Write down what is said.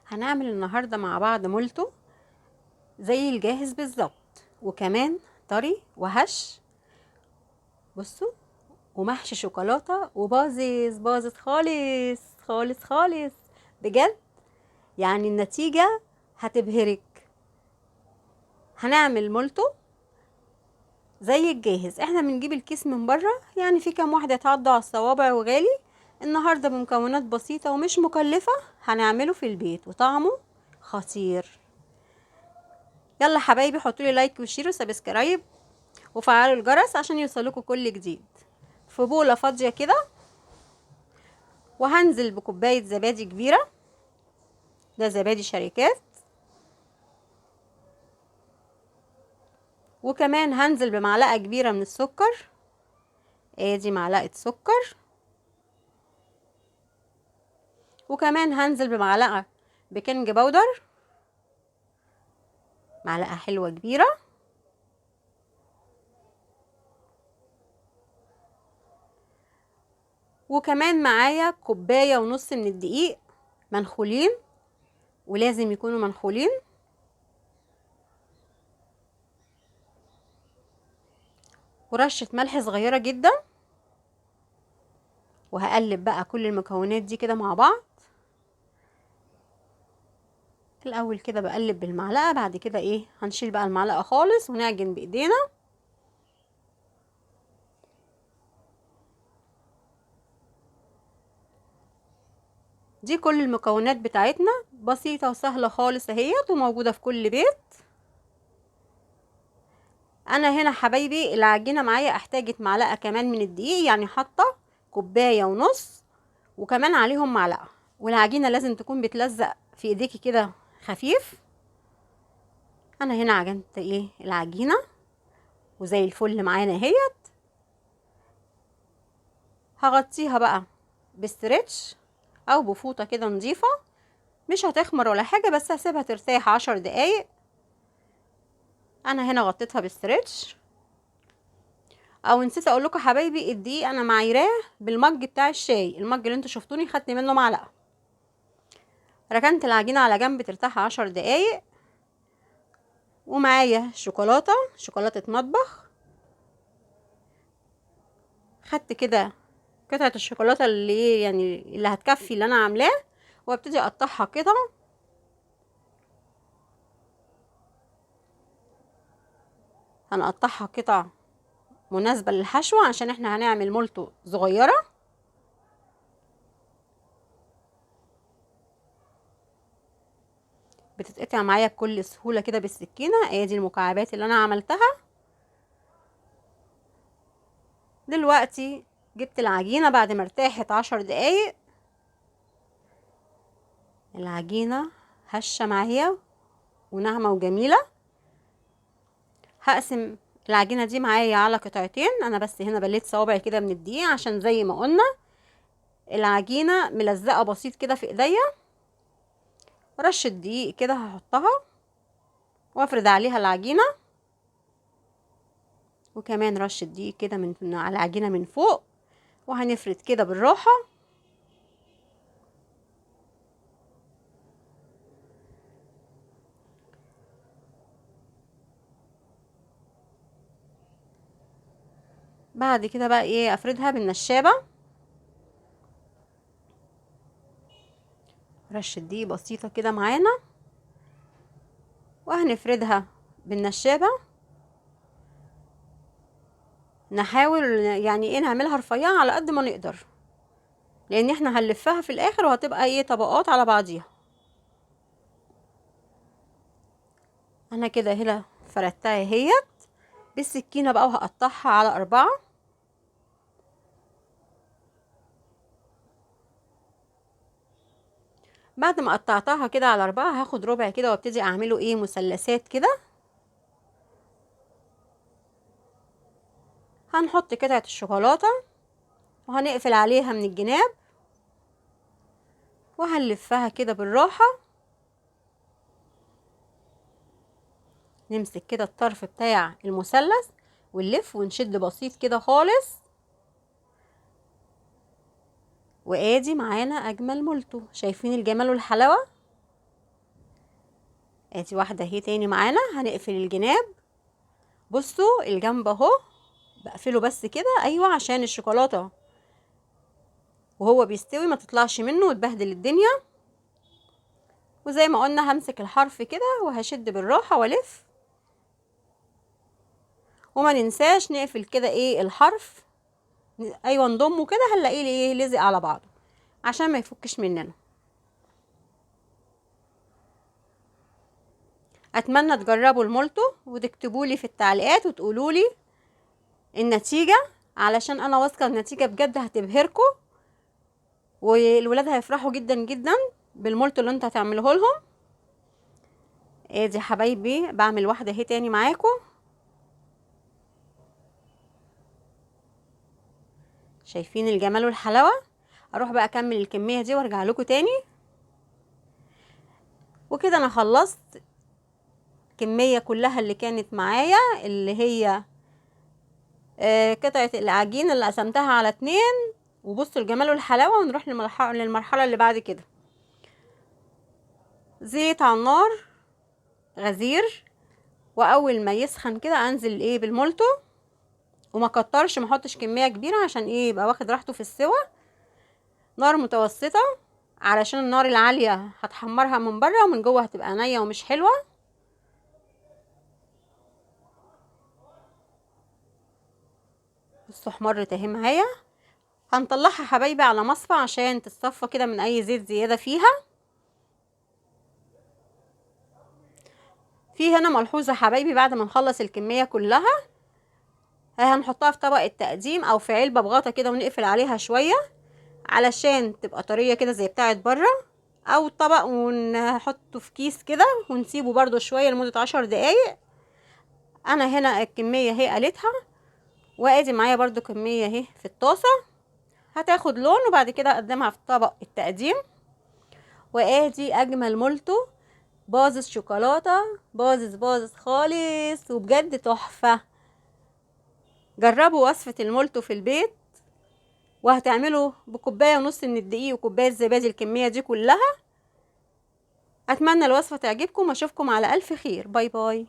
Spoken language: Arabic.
هنعمل النهاردة مع بعض مولتو زي الجاهز بالظبط، وكمان طري وهش. بصوا، ومحشي شوكولاتة وباظت خالص خالص خالص بجد. يعني النتيجة هتبهرك. هنعمل مولتو زي الجاهز. احنا بنجيب الكيس من بره، يعني في كام واحدة يتعدوا على الصوابع وغالي. النهاردة بمكونات بسيطة ومش مكلفة هنعمله في البيت وطعمه خطير. يلا حبايبي، حطوا لي لايك وشير وسبسكرايب وفعلوا الجرس عشان يوصلكوا كل جديد. في بولة فاضية كده، وهنزل بكوباية زبادي كبيرة، ده زبادي شركات. وكمان هنزل بمعلقة كبيرة من السكر، ادي معلقة سكر. وكمان هنزل بمعلقة بيكنج باودر، معلقة حلوة كبيرة. وكمان معايا كوباية ونص من الدقيق منخولين، ولازم يكونوا منخولين. ورشة ملح صغيرة جدا. وهقلب بقى كل المكونات دي كده مع بعض. الاول كده بقلب بالمعلقة، بعد كده هنشيل بقى المعلقة خالص ونعجن بايدينا. دي كل المكونات بتاعتنا، بسيطة وسهلة خالص اهيت، وموجودة في كل بيت. انا هنا حبايبي العجينة معايا احتاجت معلقة كمان من الدقيق، يعني حاطة كوباية ونص وكمان عليهم معلقة. والعجينة لازم تكون بتلزق في ايديكي كده خفيف. انا هنا عجنت العجينة وزي الفل معانا اهيت. هغطيها بقى بستريتش او بفوطة كده نظيفة، مش هتخمر ولا حاجة، بس هسيبها ترتاح 10 دقايق. انا هنا غطيتها بستريتش. او نسيت اقول لكم حبايبي، الدقيق انا معايراه بالمج بتاع الشاي، المج اللي انتوا شفتوني خدت منه معلقة. ركنت العجينة على جنب ترتاح 10 دقايق. ومعايا شوكولاتة مطبخ. خدت كده قطعة الشوكولاتة اللي يعني اللي هتكفي اللي انا عاملاه، وابتدي اقطعها قطع. هنقطعها قطع مناسبة للحشو عشان احنا هنعمل مولتو صغيرة. بتتقطع معايا بكل سهولة كده بالسكينة. ادي المكعبات اللي انا عملتها. دلوقتي جبت العجينة بعد ما ارتاحت 10 دقايق. العجينة هشة معايا وناعمة وجميلة. هقسم العجينة دي معايا على قطعتين. انا بس هنا بليت صوابعي كده من الدقيق عشان زي ما قلنا العجينة ملزقة بسيط كده في ايديا. رشة دقيق كده هحطها وافرد عليها العجينة، وكمان رشة دقيق كده من على العجينة من فوق، وهنفرد كده بالراحة. بعد كده بقى افردها بالنشابة. رشة دقيق بسيطة كده معانا، وهنفردها بالنشابة. نحاول يعني نعملها رفيعة على قد ما نقدر، لان احنا هنلفها في الاخر وهتبقى طبقات على بعضيها. انا كده هنا فردتها اهيت بالسكينة بقى، وهقطعها على 4. بعد ما قطعتها كده على 4 هاخد ربع كده وابتدي اعمله مثلثات كده. هنحط قطعة الشوكولاتة وهنقفل عليها من الجناب، وهنلفها كده بالراحة. نمسك كده الطرف بتاع المثلث ونلف ونشد بسيط كده خالص. وادي معانا اجمل مولتو. شايفين الجمال والحلاوة؟ ادي واحده اهي تاني معانا. هنقفل الجناب. بصوا الجنب اهو بقفله بس كده، ايوه، عشان الشوكولاته وهو بيستوي ما تطلعش منه وتبهدل الدنيا. وزي ما قلنا همسك الحرف كده وهشد بالراحه والف، وما ننساش نقفل كده ايه الحرف، ايوه نضمه كده هنلاقيه ايه لزق على بعضه عشان ما يفكش مننا. اتمنى تجربوا المولتو وتكتبوا لي في التعليقات وتقولوا لي النتيجه، علشان انا واثقه النتيجه بجد هتبهركم، والولاد هيفرحوا جدا جدا بالمولتو اللي انت هتعمله لهم. ادي حبايبي بعمل واحده اهي تاني معاكم. شايفين الجمال والحلاوه؟ اروح بقى اكمل الكميه دي وارجع لكم تاني. وكده انا خلصت الكميه كلها اللي كانت معايا، اللي هي قطعه العجين اللي قسمتها على 2. وبصوا الجمال والحلاوه. ونروح للمرحله اللي بعد كده. زيت على النار غزير، واول ما يسخن كده انزل ايه بالمولتو، وما كترش، ما احطش كميه كبيره عشان ايه يبقى واخد راحته في السوا. نار متوسطه علشان النار العاليه هتحمرها من بره ومن جوه هتبقى نيه ومش حلوه. بصوا احمرت اهي معايا. هنطلعها حبايبي على مصفى عشان تتصفى كده من اي زيت زياده فيها. في هنا ملحوظه حبايبي، بعد ما نخلص الكميه كلها هنحطها في طبق التقديم او في علبه بغطا كده ونقفل عليها شويه علشان تبقى طريه كده زي بتاعه بره، او طبق ونحطه في كيس كده ونسيبه برضو شويه لمده 10 دقايق. انا هنا الكميه اهي قلتها، وادي معايا برضو كميه اهي في الطاسه هتاخد لون، وبعد كده اقدمها في طبق التقديم. وادي اجمل مولتو باظظ شوكولاته، باظظ خالص وبجد تحفه. جربوا وصفه المولتو في البيت، وهتعملوا بكوبايه ونص من الدقيق وكوبايه زبادي الكميه دي كلها. اتمنى الوصفه تعجبكم واشوفكم على الف خير. باي باي.